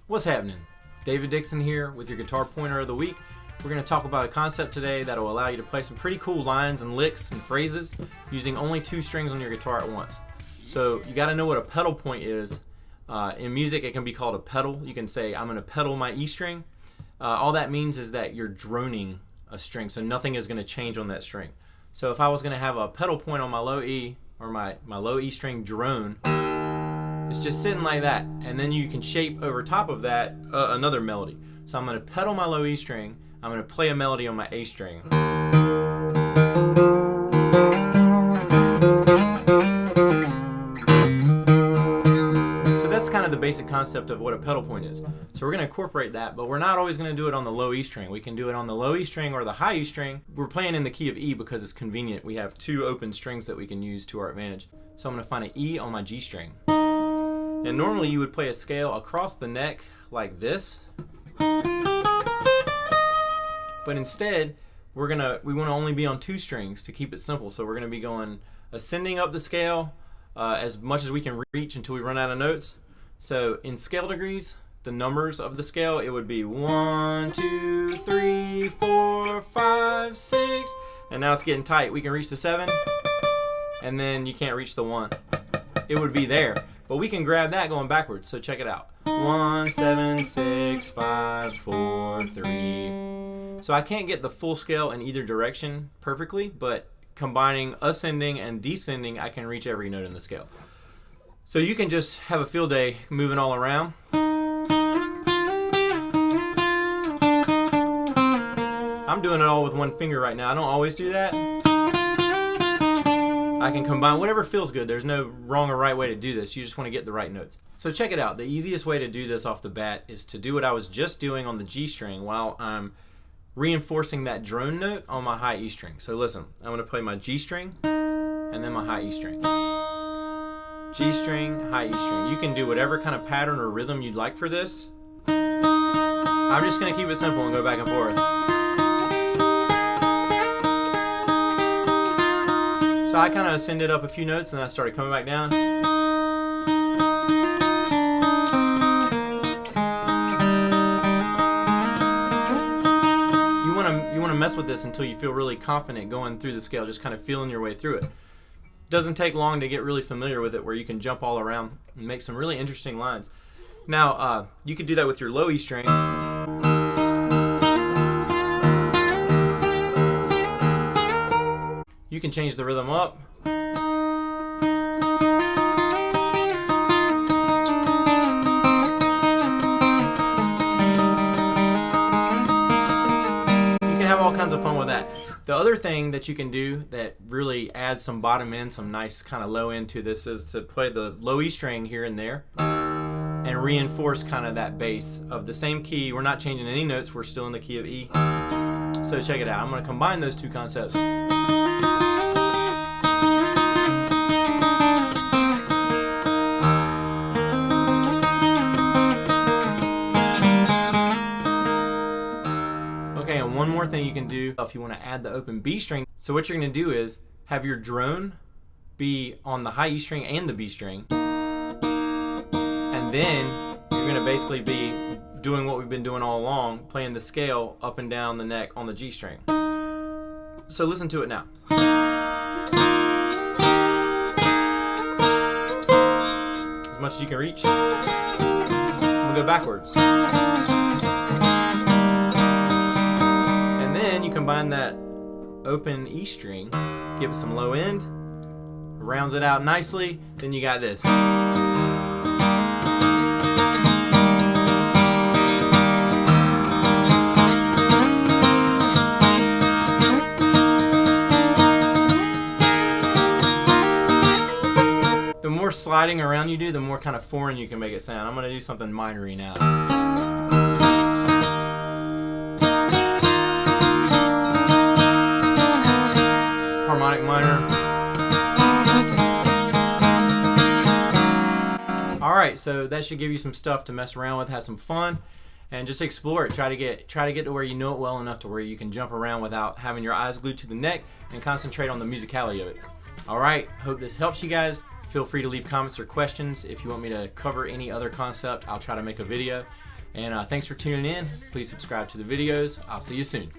What's happening? David Dixon here with your Guitar Pointer of the Week. We're going to talk about a concept today that will allow you to play some pretty cool lines and licks and phrases using only 2 strings on your guitar at once. So you got to know what a pedal point is. In music it can be called a pedal. You can say I'm going to pedal my E string. All that means is that you're droning a string, so nothing is going to change on that string. So if I was going to have a pedal point on my low E or my low E string drone, it's just sitting like that, and then you can shape over top of that another melody. So I'm going to pedal my low E string, I'm going to play a melody on my A string. So that's kind of the basic concept of what a pedal point is. So we're going to incorporate that, but we're not always going to do it on the low E string. We can do it on the low E string or the high E string. We're playing in the key of E because it's convenient. We have 2 open strings that we can use to our advantage. So I'm going to find an E on my G string. And normally you would play a scale across the neck like this, but instead we want to only be on 2 strings to keep it simple. So we're going to be going ascending up the scale as much as we can reach until we run out of notes. So in scale degrees, the numbers of the scale, it would be 1, 2, 3, 4, 5, 6, and now it's getting tight. We can reach the 7, and then you can't reach the 1. It would be there. But we can grab that going backwards, so check it out. 1, 7, 6, 5, 4, 3. So I can't get the full scale in either direction perfectly, but combining ascending and descending, I can reach every note in the scale. So you can just have a field day moving all around. I'm doing it all with 1 finger right now. I don't always do that. I can combine whatever feels good. There's no wrong or right way to do this. You just want to get the right notes. So check it out. The easiest way to do this off the bat is to do what I was just doing on the G string while I'm reinforcing that drone note on my high E string. So listen, I'm going to play my G string and then my high E string. G string, high E string. You can do whatever kind of pattern or rhythm you'd like for this. I'm just going to keep it simple and go back and forth. So I kind of ascended up a few notes and then I started coming back down. You want to mess with this until you feel really confident going through the scale, just kind of feeling your way through it. Doesn't take long to get really familiar with it, where you can jump all around and make some really interesting lines. Now you could do that with your low E string. You can change the rhythm up. You can have all kinds of fun with that. The other thing that you can do that really adds some bottom end, some nice kind of low end to this, is to play the low E string here and there and reinforce kind of that bass of the same key. We're not changing any notes. We're still in the key of E. So check it out. I'm going to combine those 2 concepts. Okay, and one more thing you can do if you want to add the open B string. So what you're going to do is have your drone be on the high E string and the B string, and then you're going to basically be doing what we've been doing all along, playing the scale up and down the neck on the G string. So listen to it now. As much as you can reach. We'll go backwards. And then you combine that open E string, give it some low end, rounds it out nicely, then you got this. The more sliding around you do, the more kind of foreign you can make it sound. I'm going to do something minory now. It's harmonic minor. Alright, so that should give you some stuff to mess around with, have some fun, and just explore it. Try to get to where you know it well enough to where you can jump around without having your eyes glued to the neck and concentrate on the musicality of it. Alright, hope this helps you guys. Feel free to leave comments or questions. If you want me to cover any other concept, I'll try to make a video. And thanks for tuning in. Please subscribe to the videos. I'll see you soon.